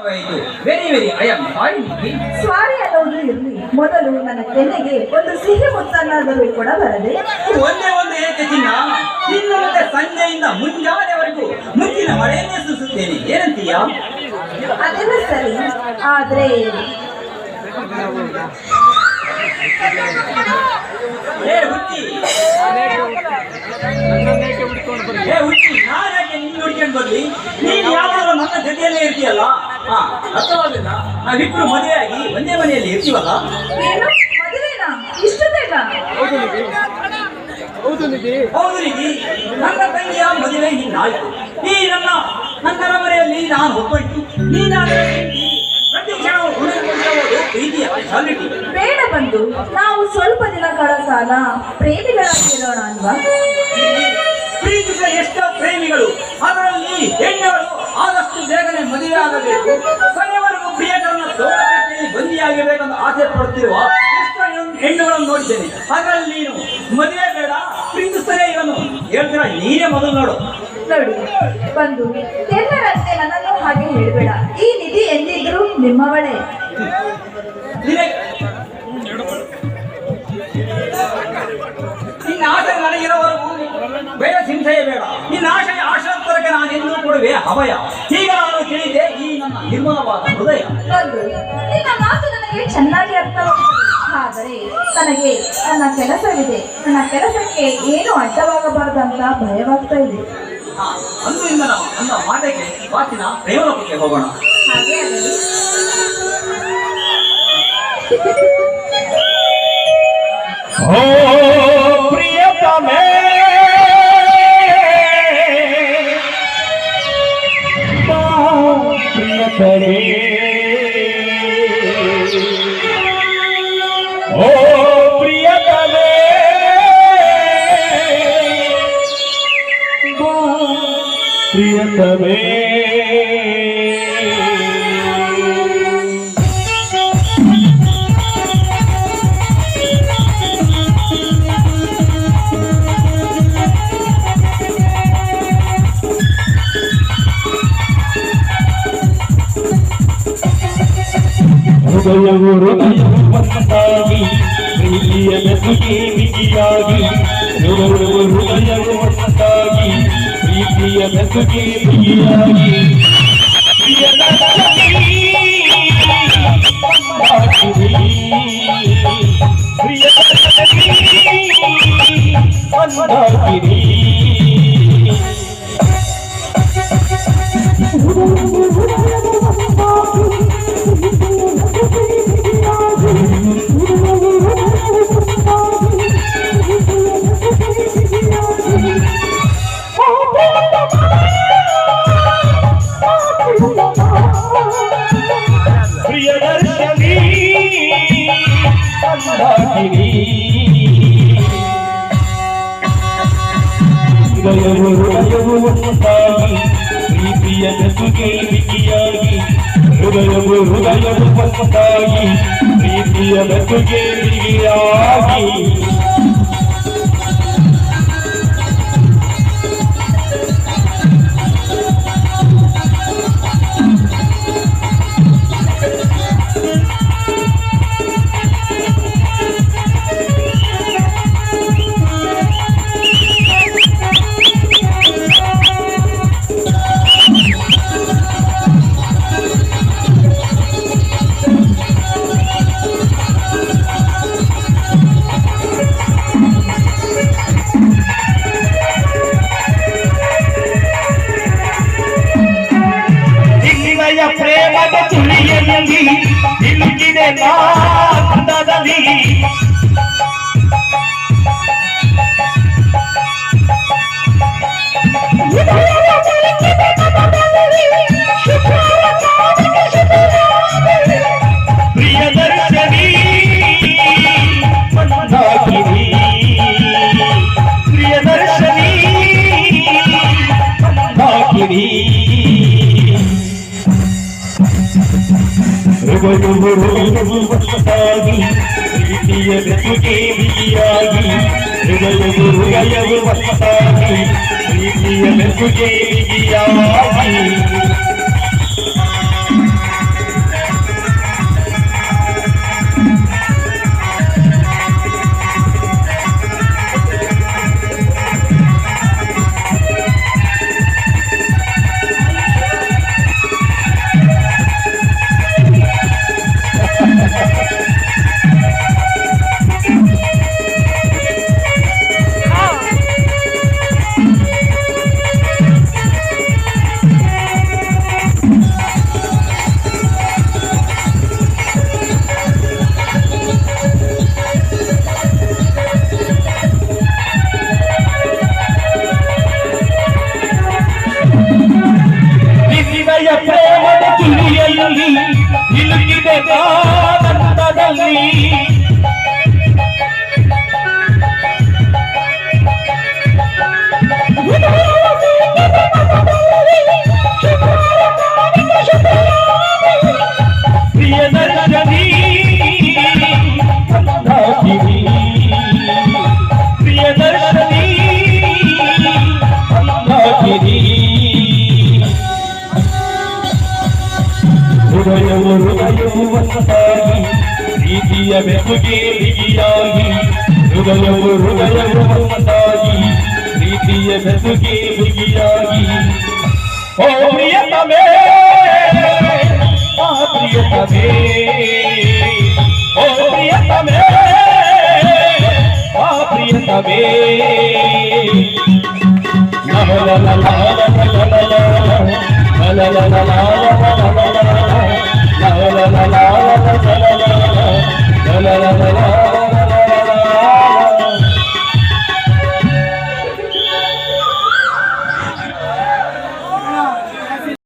Very very I am sorry. Sorry ಅನ್ನೋದು ಇರಲಿ, ಮೊದಲು ನನ್ನ ಕೆನ್ನೆಗೆ ಒಂದು ಸಿಹಿ ಮುತ್ತನ್ನಾದರೂ ಕೂಡ ಬರದೆ. ಒಂದೇ ಏಕೆ ಚಿನ್ನ, ಇನ್ನು ಮುಂದೆ ಸಂಜೆಯಿಂದ ಮುಂಜಾನೆವರೆಗೂ ಮುಚ್ಚಿನ ಮಳೆಯನ್ನೇ ಸೂಸುತ್ತೇನೆ, ಏನಂತೀಯ? ಅದೆಲ್ಲ ಸರಿ, ಆದ್ರೆ ಹುಚ್ಚಿ ನಾನ್ಯಾಕೆ ನಿನ್ನ ಹುಡ್ಕೊಂಡು ಬರ್ಲಿ? ನೀನು ಯಾವಾಗಲೂ ನನ್ನ ಜೊತೆಯಲ್ಲೇ ಇರ್ತೀಯಲ್ಲ. ಅರ್ಥವಾಗಿಲ್ಲ, ನಾವಿಬ್ರು ಮದುವೆಯಾಗಿ ಒಂದೇ ಮನೆಯಲ್ಲಿ ಇರ್ತೀವಲ್ಲ. ಏನು ಮದುವೆನಾ? ಇಷ್ಟು ಬೇಗ? ಹೌದು ನಿಧಿ, ನನ್ನ ತಂಗಿಯ ಮದುವೆ ಹಿಂಗಾಯ್ತು. ಈ ನನ್ನ ಮನೆಯಲ್ಲಿ ನಾನು ಒಬ್ಬಂಟಿ, ನೀನಾದ್ರೆ ಪ್ರತಿ ಕ್ಷಣ ಪ್ರೀತಿಯ ಕ್ವಾಲಿಟಿ. ಬೇಡ ಬಂದು, ನಾವು ಸ್ವಲ್ಪ ದಿನಗಳ ಕಾಲ ಪ್ರೇಮಿಗಳಾಗಿರೋಣ ಅಲ್ವಾ? ಪ್ರೀತಿಸಿದ ಎಷ್ಟೋ ಪ್ರೇಮಿಗಳು, ಅದರಲ್ಲಿ ಹೆಣ್ಣುಗಳು ಆದಷ್ಟು ಬೇಗನೆ ಮದುವೆ ಆಗಬೇಕು, ಕೊನೆಯವರೆಗೂ ಪ್ರಿಯಕರನ್ನ ತೋಟದಲ್ಲಿ ಬಂದಿಯಾಗಿರ್ಬೇಕಂತ ಆಸೆ ಪಡುತ್ತಿರುವ ಎಷ್ಟೋ ಹೆಣ್ಣುಗಳನ್ನು ನೋಡಿದ್ದೇನೆ. ಅದರಲ್ಲಿ ನೀನು ಮದುವೆ ಬೇಡ, ಪ್ರೀತಿಸಲೇ ಇವನು ಹೇಳ್ತೀರ, ನೀನೇ ಮೊದಲು ನೋಡು. ನೋಡಿ ಬಂದು, ಎಲ್ಲರಂತೆ ನನ್ನನ್ನು ಹಾಗೆ ಹೇಳಬೇಡ. ಈ ನಿಧಿ ಎಂದಿದ್ರು ನಿಮ್ಮವಳೇ. ನಿನ್ನ ಆಸೆ ನನಗಿರೋವರೆಗೂ ಬೇಡ, ಚಿಂತೆಯೇ ಬೇಡ. ನಿನ್ನ ಆಶಾಂತರಕ್ಕೆ ನಾನೆಂದೂ ಕೊಡುವೆ ಅಭಯ. ಈಗ ನಾನು ತಿಳಿದೆ ಈ ನನ್ನ ನಿರ್ಮಲವಾದ ಹೃದಯ. ಬಂದು, ನಿನ್ನ ಮಾತು ನನಗೆ ಚೆನ್ನಾಗಿ ಅರ್ಥವಾಗುತ್ತದೆ, ಆದರೆ ನನಗೆ ನನ್ನ ಕೆಲಸವಿದೆ. ನನ್ನ ಕೆಲಸಕ್ಕೆ ಏನು ಅಡ್ಡವಾಗಬಾರದಂತ ಭಯವಾಗ್ತಾ ಇದೆ. ಅಂದಿನಿಂದ ನಾವು ನನ್ನ ಮಾತೆಗೆ ವಾಚಿನ ಪ್ರೇಮಲೋಕಕ್ಕೆ ಹೋಗೋಣ. ಹಾಗೆ ಆಗಲಿ. ಓ ಪ್ರಿಯತಮೇ, ಪ್ರಿಯತಮೇ, ಓ ಪ್ರಿಯತಮೇ, ಪ್ರಿಯತಮೇ. ಹೃದಯವು ಒಂದಾಗಿ ಪ್ರೀತಿಯ ಬೆಸುಗೆ ಬಿಗಿಯಾಗಿ, ಹೃದಯವು ಒಂದಾಗಿ ಪ್ರೀತಿಯ ಬೆಸುಗೆ ಬಿಗಿಯಾಗಿ, ಒಂದಾಗಿರಿ. ಪ್ರಿಯದರ್ಶನಿ ಅಂದಾಗಿರಿ. ಹೃದಯವು ಒಂದಾಗಿ ಪ್ರೀತಿಯ ಬೆಸುಗೆ ಬಿಗಿಯಾಗಿ, ಹೃದಯವು ಒಂದಾಗಿ ಪ್ರೀತಿಯ ಬೆಸುಗೆ ಬಿಗಿಯಾಗಿ. ಪ್ರೇಮದ ತುಳಿಯಲ್ಲಿ ನಿಲುಕಿದೆ ನಾದದಲ್ಲಿ, ಪ್ರಿಯದರ್ಶನಿ ಮಂದಾಕಿನಿ, ಪ್ರಿಯದರ್ಶನಿ ಮಂದಾಕಿನಿ. ಹೃದಯವು ಒಂದಾಗಿ ಪ್ರೀತಿಯ ಬೆಸುಗೆ ಬಿಗಿಯಾಗಿ, ಹೃದಯವು ಒಂದಾಗಿ ಪ್ರೀತಿಯ ಬೆಸುಗೆ ಬಿಗಿಯಾಗಿ. ಏಕಾನಂದದಲ್ಲಿ ಪ್ರಿಯದರ್ಶನಿ ಅಂದಾಕಿನಿ ಪ್ರಿಯದರ್ಶನಿ ಅಂದಾಕಿನಿ ಹೃದಯವು ಒಂದಾಗಿ ಪ್ರೀತಿಯ ಬೆಸುಗೆ ಬಿಗಿಯಾಗಿ ಹೃದಯವು ಒಂದಾಗಿ ಪ್ರೀತಿಯ ಬೆಸುಗೆ ಬಿಗಿಯಾಗಿ ಓ ಪ್ರಿಯತಮೇ ಪ್ರಿಯತಮೇ ಓ ಪ್ರಿಯತಮೇ ಪ್ರಿಯತಮೇ la la la la